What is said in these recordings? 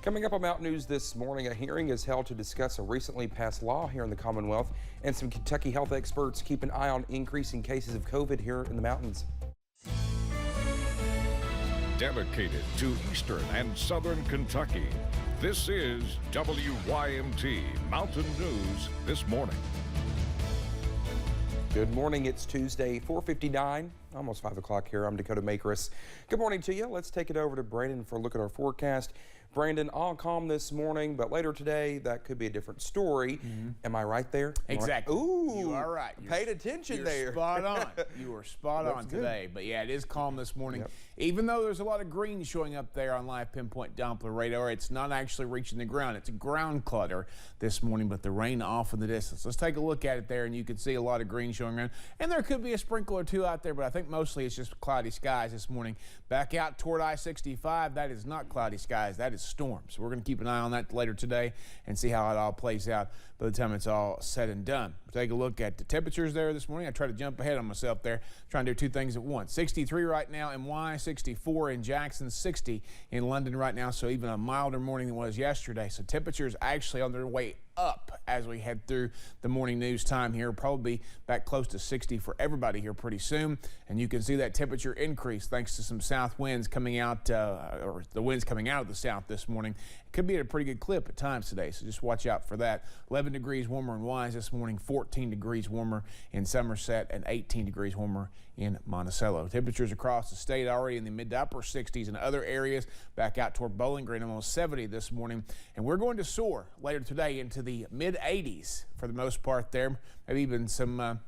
Coming up on Mountain News this morning, a hearing is held to discuss a recently passed law here in the Commonwealth, and some Kentucky health experts keep an eye on increasing cases of COVID here in the mountains. Dedicated to Eastern and Southern Kentucky, this is WYMT Mountain News this morning. Good morning. It's Tuesday, 4:59, almost 5 o'clock here. I'm Dakota Makris. Good morning to you. Let's take it over to Brandon for a look at our forecast. Brandon, all calm this morning, but later today, that could be a different story. Am I right there? Exactly. Ooh, you are right. Paid attention there. You're spot on. You are spot on today. But yeah, it is calm this morning. Yep. Even though there's a lot of green showing up there on live pinpoint Doppler radar, it's not actually reaching the ground. It's a ground clutter this morning, but the rain off in the distance. Let's take a look at it there, and you can see a lot of green showing around. And there could be a sprinkle or two out there, but I think mostly it's just cloudy skies this morning. Back out toward I-65, that is not cloudy skies. That is storms. So we're going to keep an eye on that later today and see how it all plays out by the time it's all said and done. Take a look at the temperatures there this morning. I try to jump ahead on myself there, trying to do two things at once. 63 right now in Y, 64 in Jackson, 60 in London right now, so even a milder morning than it was yesterday. So temperatures actually on their way up as we head through the morning news time here. Probably back close to 60 for everybody here pretty soon. And you can see that temperature increase thanks to some south winds coming out, or the winds coming out of the south this morning. It could be at a pretty good clip at times today, so just watch out for that. 11 degrees warmer in Wise this morning, 14 degrees warmer in Somerset, and 18 degrees warmer in Monticello. Temperatures across the state already in the mid to upper 60s in other areas. Back out toward Bowling Green, almost 70 this morning. And we're going to soar later today into the mid 80s for the most part there. Maybe even some, I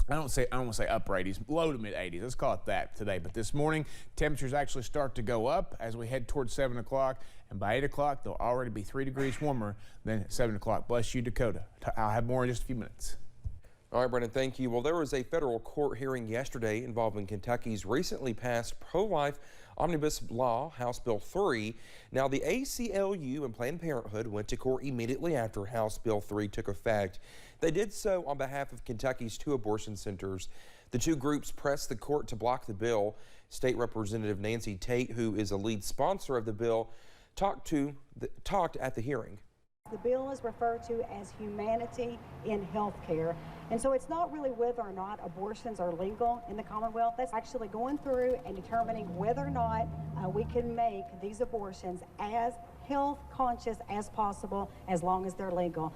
don't want to say upper 80s, low to mid 80s. Let's call it that today. But this morning, temperatures actually start to go up as we head towards 7 o'clock. And by 8 o'clock, they'll already be 3 degrees warmer than at 7 o'clock. Bless you, Dakota. I'll have more in just a few minutes. All right, Brandon, thank you. Well, there was a federal court hearing yesterday involving Kentucky's recently passed pro-life omnibus law, House Bill 3. Now, the ACLU and Planned Parenthood went to court immediately after House Bill 3 took effect. They did so on behalf of Kentucky's 2 abortion centers. The 2 groups pressed the court to block the bill. State Representative Nancy Tate, who is a lead sponsor of the bill, talked at the hearing. The bill is referred to as humanity in health care. And so it's not really whether or not abortions are legal in the Commonwealth. That's actually going through and determining whether or not we can make these abortions as health conscious as possible as long as they're legal.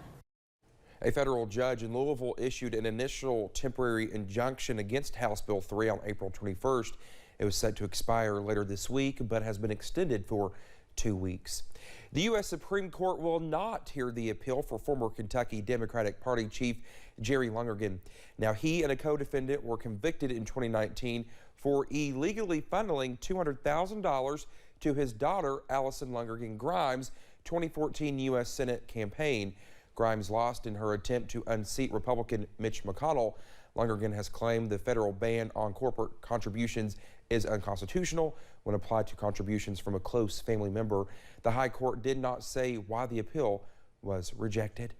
A federal judge in Louisville issued an initial temporary injunction against House Bill 3 on April 21st. It was set to expire later this week, but has been extended for 2 weeks. The U.S. Supreme Court will not hear the appeal for former Kentucky Democratic Party Chief Jerry Lonergan. Now, he and a co-defendant were convicted in 2019 for illegally funneling $200,000 to his daughter, Allison Lonergan Grimes' 2014 U.S. Senate campaign. Grimes lost in her attempt to unseat Republican Mitch McConnell. Lonergan has claimed the federal ban on corporate contributions is unconstitutional when applied to contributions from a close family member. The High Court did not say why the appeal was rejected.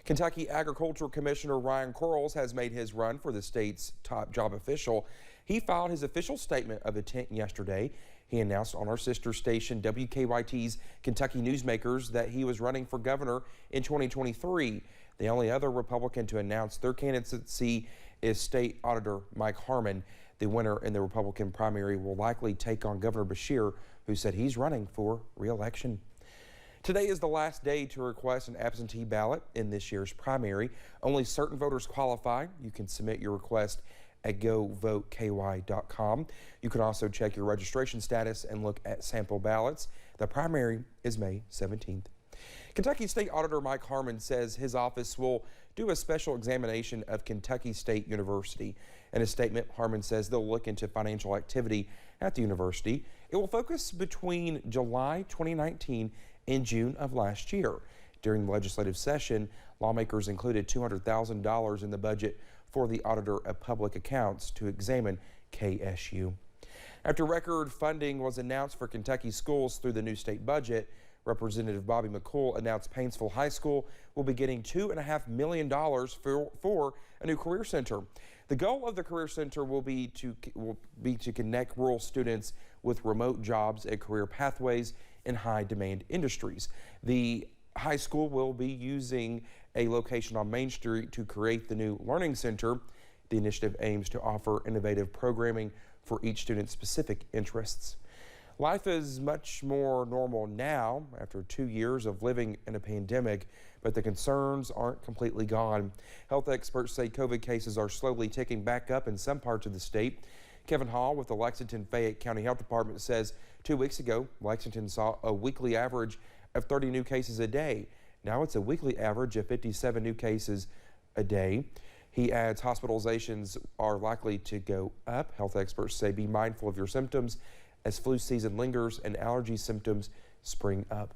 Kentucky Agriculture Commissioner Ryan Quarles has made his run for the state's top job official. He filed his official statement of intent yesterday. He announced on our sister station WKYT's Kentucky Newsmakers that he was running for governor in 2023. The only other Republican to announce their candidacy is State Auditor Mike Harmon. The winner in the Republican primary will likely take on Governor Beshear, who said he's running for re-election. Today is the last day to request an absentee ballot in this year's primary. Only certain voters qualify. You can submit your request at govoteky.com. You can also check your registration status and look at sample ballots. The primary is May 17th. Kentucky State Auditor Mike Harmon says his office will do a special examination of Kentucky State University. In a statement, Harmon says they'll look into financial activity at the university. It will focus between July 2019 and June of last year. During the legislative session, lawmakers included $200,000 in the budget for the Auditor of Public Accounts to examine KSU. After record funding was announced for Kentucky schools through the new state budget, Representative Bobby McCool announced Painesville High School will be getting $2.5 million for a new career center. The goal of the Career Center will be to connect rural students with remote jobs and career pathways in high-demand industries. The high school will be using a location on Main Street to create the new Learning Center. The initiative aims to offer innovative programming for each student's specific interests. Life is much more normal now after 2 years of living in a pandemic, but the concerns aren't completely gone. Health experts say COVID cases are slowly ticking back up in some parts of the state. Kevin Hall with the Lexington-Fayette County Health Department says 2 weeks ago, Lexington saw a weekly average of 30 new cases a day. Now it's a weekly average of 57 new cases a day. He adds hospitalizations are likely to go up. Health experts say be mindful of your symptoms as flu season lingers and allergy symptoms spring up.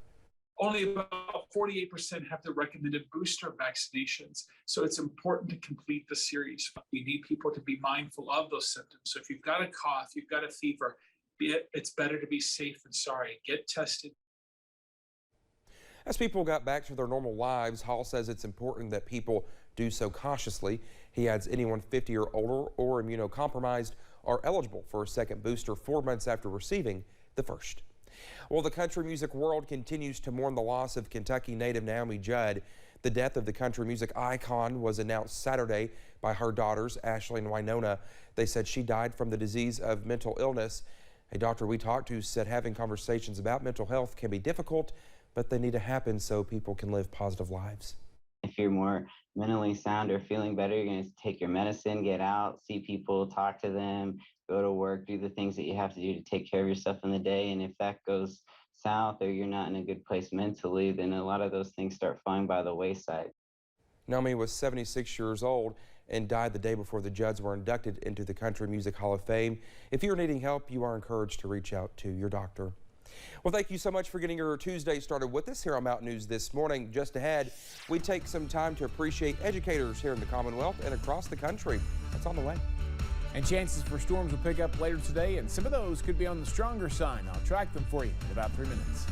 Only about 48% have the recommended booster vaccinations, so it's important to complete the series. We need people to be mindful of those symptoms. So if you've got a cough, you've got a fever, it's better to be safe than sorry. Get tested. As people got back to their normal lives, Hall says it's important that people do so cautiously. He adds anyone 50 or older or immunocompromised are eligible for a second booster 4 months after receiving the first. Well, the country music world continues to mourn the loss of Kentucky native Naomi Judd. The death of the country music icon was announced Saturday by her daughters, Ashley and Winona. They said she died from the disease of mental illness. A doctor we talked to said having conversations about mental health can be difficult, but they need to happen so people can live positive lives. If you're more mentally sound or feeling better, you're going to take your medicine, get out, see people, talk to them, go to work, do the things that you have to do to take care of yourself in the day. And if that goes south or you're not in a good place mentally, then a lot of those things start falling by the wayside. Naomi was 76 years old and died the day before the Judds were inducted into the Country Music Hall of Fame. If you're needing help, you are encouraged to reach out to your doctor. Well, thank you so much for getting your Tuesday started with us here on Mountain News this morning. Just ahead, we take some time to appreciate educators here in the Commonwealth and across the country. That's on the way. And chances for storms will pick up later today, and some of those could be on the stronger side. I'll track them for you in about 3 minutes.